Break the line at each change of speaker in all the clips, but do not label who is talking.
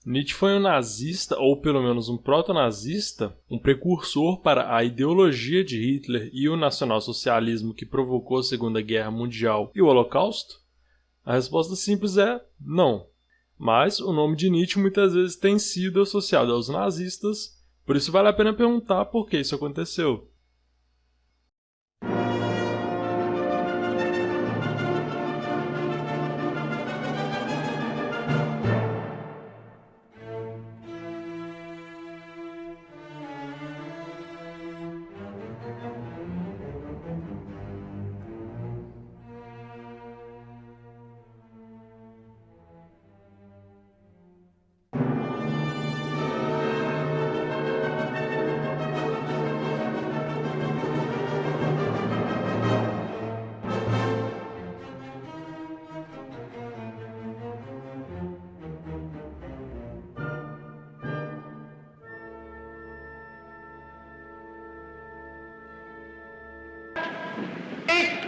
Nietzsche foi um nazista, ou pelo menos um proto-nazista, um precursor para a ideologia de Hitler e o nacionalsocialismo que provocou a Segunda Guerra Mundial e o Holocausto? A resposta simples é não. Mas o nome de Nietzsche muitas vezes tem sido associado aos nazistas, por isso vale a pena perguntar por que isso aconteceu.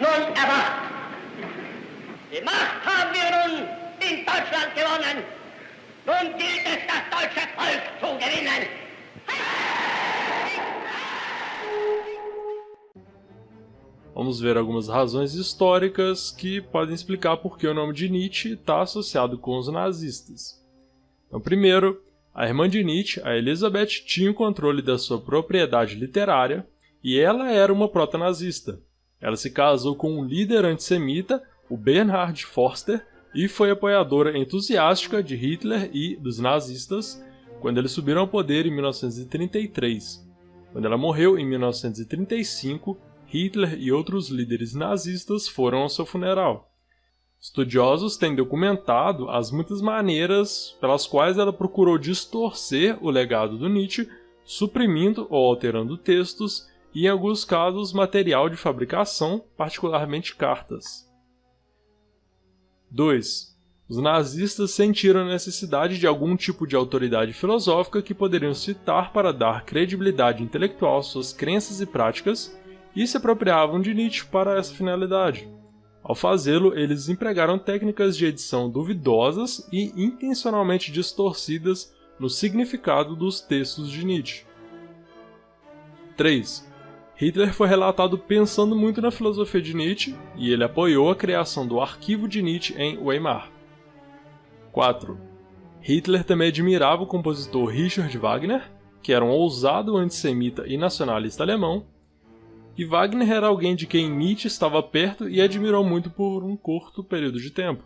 Nun erwacht. Die Macht haben wir nun in Deutschland gewonnen. Nun gilt es, das deutsche Volk zu gewinnen.
Vamos ver algumas razões históricas que podem explicar por que o nome de Nietzsche está associado com os nazistas. Então, primeiro, a irmã de Nietzsche, a Elisabeth, tinha o controle da sua propriedade literária e ela era uma proto-nazista. Ela se casou com um líder antissemita, o Bernhard Forster, e foi apoiadora entusiástica de Hitler e dos nazistas quando eles subiram ao poder em 1933. Quando ela morreu em 1935, Hitler e outros líderes nazistas foram ao seu funeral. Estudiosos têm documentado as muitas maneiras pelas quais ela procurou distorcer o legado do Nietzsche, suprimindo ou alterando textos e, em alguns casos, material de fabricação, particularmente cartas. 2. Os nazistas sentiram a necessidade de algum tipo de autoridade filosófica que poderiam citar para dar credibilidade intelectual às suas crenças e práticas, e se apropriavam de Nietzsche para essa finalidade. Ao fazê-lo, eles empregaram técnicas de edição duvidosas e intencionalmente distorcidas no significado dos textos de Nietzsche. 3. Hitler foi relatado pensando muito na filosofia de Nietzsche e ele apoiou a criação do arquivo de Nietzsche em Weimar. 4. Hitler também admirava o compositor Richard Wagner, que era um ousado antissemita e nacionalista alemão, e Wagner era alguém de quem Nietzsche estava perto e admirou muito por um curto período de tempo.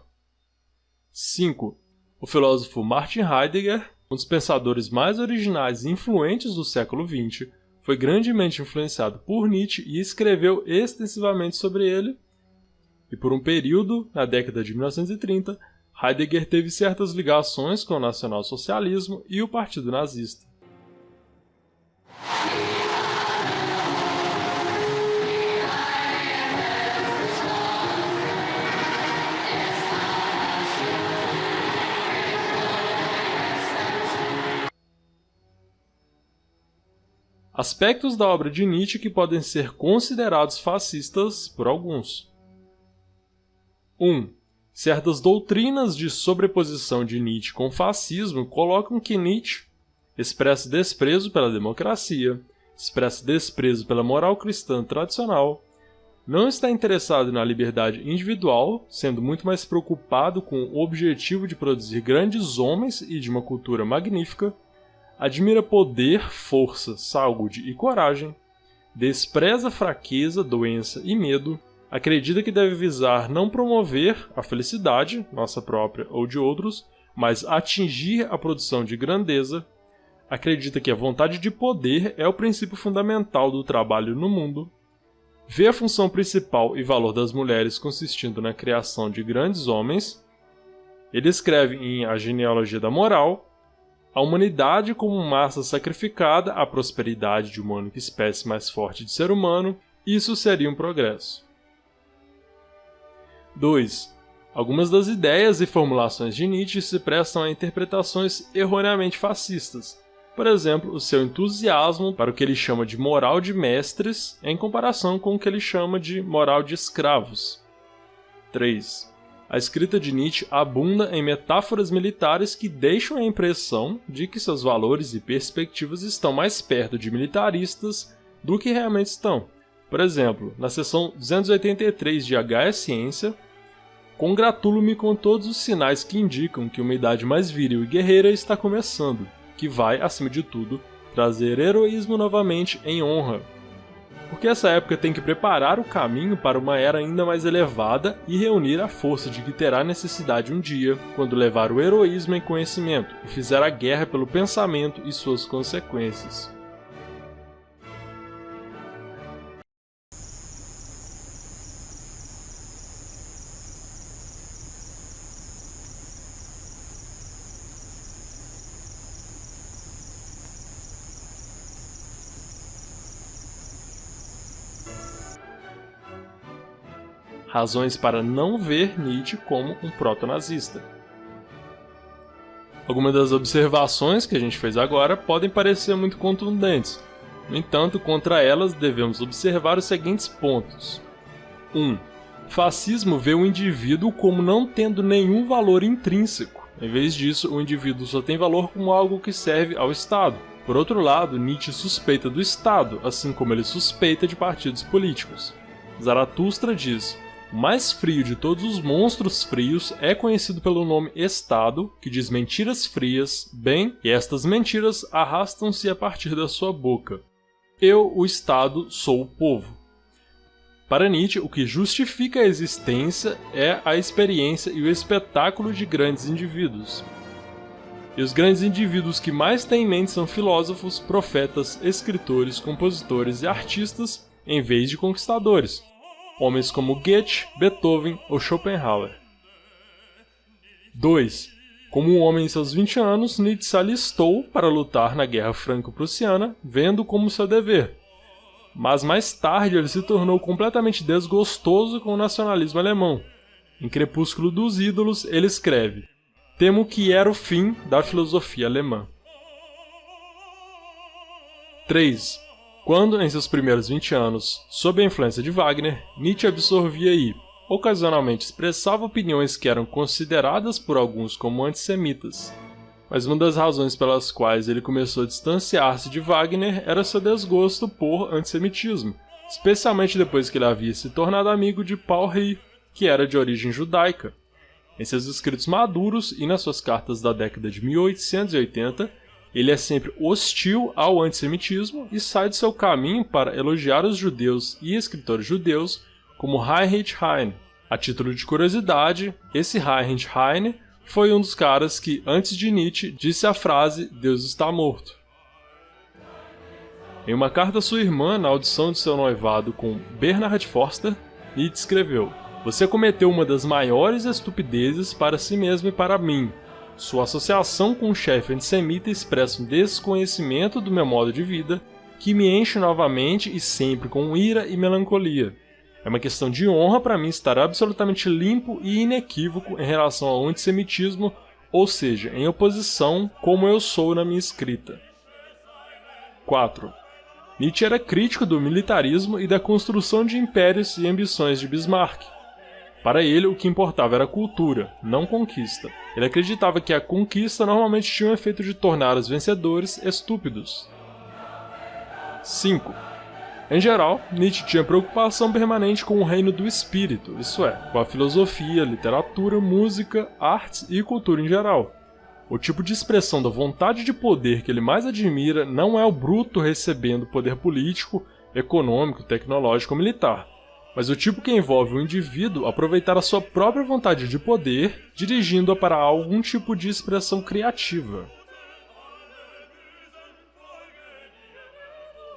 5. O filósofo Martin Heidegger, um dos pensadores mais originais e influentes do século XX, foi grandemente influenciado por Nietzsche e escreveu extensivamente sobre ele. E por um período, na década de 1930, Heidegger teve certas ligações com o nacionalsocialismo e o Partido Nazista. Aspectos da obra de Nietzsche que podem ser considerados fascistas por alguns. 1. Certas doutrinas de sobreposição de Nietzsche com o fascismo colocam que Nietzsche expressa desprezo pela democracia, expressa desprezo pela moral cristã tradicional, não está interessado na liberdade individual, sendo muito mais preocupado com o objetivo de produzir grandes homens e de uma cultura magnífica, admira poder, força, saúde e coragem, despreza fraqueza, doença e medo, acredita que deve visar não promover a felicidade, nossa própria ou de outros, mas atingir a produção de grandeza, acredita que a vontade de poder é o princípio fundamental do trabalho no mundo, vê a função principal e valor das mulheres consistindo na criação de grandes homens. Ele escreve em A Genealogia da Moral a humanidade como massa sacrificada à prosperidade de uma única espécie mais forte de ser humano, isso seria um progresso. 2. Algumas das ideias e formulações de Nietzsche se prestam a interpretações erroneamente fascistas. Por exemplo, o seu entusiasmo para o que ele chama de moral de mestres em comparação com o que ele chama de moral de escravos. 3. a escrita de Nietzsche abunda em metáforas militares que deixam a impressão de que seus valores e perspectivas estão mais perto de militaristas do que realmente estão. Por exemplo, na seção 283 de H é Ciência, congratulo-me com todos os sinais que indicam que uma idade mais viril e guerreira está começando, que vai, acima de tudo, trazer heroísmo novamente em honra. Porque essa época tem que preparar o caminho para uma era ainda mais elevada e reunir a força de que terá necessidade um dia, quando levar o heroísmo em conhecimento e fizer a guerra pelo pensamento e suas consequências. Razões para não ver Nietzsche como um proto-nazista. Algumas das observações que a gente fez agora podem parecer muito contundentes. No entanto, contra elas devemos observar os seguintes pontos. 1. Fascismo vê o indivíduo como não tendo nenhum valor intrínseco. Em vez disso, o indivíduo só tem valor como algo que serve ao Estado. Por outro lado, Nietzsche suspeita do Estado, assim como ele suspeita de partidos políticos. Zaratustra diz: o mais frio de todos os monstros frios é conhecido pelo nome Estado, que diz mentiras frias, bem, e estas mentiras arrastam-se a partir da sua boca. Eu, o Estado, sou o povo. Para Nietzsche, o que justifica a existência é a experiência e o espetáculo de grandes indivíduos. E os grandes indivíduos que mais têm em mente são filósofos, profetas, escritores, compositores e artistas, em vez de conquistadores. Homens como Goethe, Beethoven ou Schopenhauer. 2. Como um homem em seus 20 anos, Nietzsche se alistou para lutar na Guerra Franco-Prussiana, vendo como seu dever. Mas mais tarde ele se tornou completamente desgostoso com o nacionalismo alemão. Em Crepúsculo dos Ídolos, ele escreve: temo que era o fim da filosofia alemã. 3. Quando, em seus primeiros 20 anos, sob a influência de Wagner, Nietzsche absorvia e, ocasionalmente, expressava opiniões que eram consideradas por alguns como antissemitas. Mas uma das razões pelas quais ele começou a distanciar-se de Wagner era seu desgosto por antissemitismo, especialmente depois que ele havia se tornado amigo de Paul Ricoeur, que era de origem judaica. Em seus escritos maduros e nas suas cartas da década de 1880, ele é sempre hostil ao antissemitismo e sai de seu caminho para elogiar os judeus e escritores judeus como Heinrich Heine. A título de curiosidade, esse Heinrich Heine foi um dos caras que, antes de Nietzsche, disse a frase "Deus está morto". Em uma carta à sua irmã na audição de seu noivado com Bernhard Forster, Nietzsche escreveu: "Você cometeu uma das maiores estupidezes para si mesmo e para mim. Sua associação com um chefe antissemita expressa um desconhecimento do meu modo de vida que me enche novamente e sempre com ira e melancolia. É uma questão de honra para mim estar absolutamente limpo e inequívoco em relação ao antissemitismo, ou seja, em oposição como eu sou na minha escrita." 4. Nietzsche era crítico do militarismo e da construção de impérios e ambições de Bismarck. Para ele, o que importava era a cultura, não conquista. Ele acreditava que a conquista normalmente tinha o efeito de tornar os vencedores estúpidos. 5. Em geral, Nietzsche tinha preocupação permanente com o reino do espírito, isso é, com a filosofia, literatura, música, artes e cultura em geral. O tipo de expressão da vontade de poder que ele mais admira não é o bruto recebendo poder político, econômico, tecnológico ou militar, mas o tipo que envolve o indivíduo aproveitar a sua própria vontade de poder, dirigindo-a para algum tipo de expressão criativa.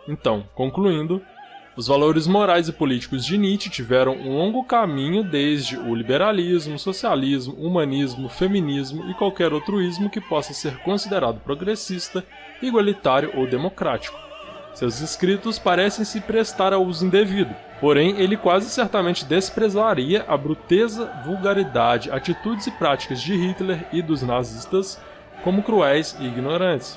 Então, concluindo, os valores morais e políticos de Nietzsche tiveram um longo caminho desde o liberalismo, socialismo, humanismo, feminismo e qualquer outro ismo que possa ser considerado progressista, igualitário ou democrático. Seus escritos parecem se prestar ao uso indevido, porém ele quase certamente desprezaria a bruteza, vulgaridade, atitudes e práticas de Hitler e dos nazistas como cruéis e ignorantes.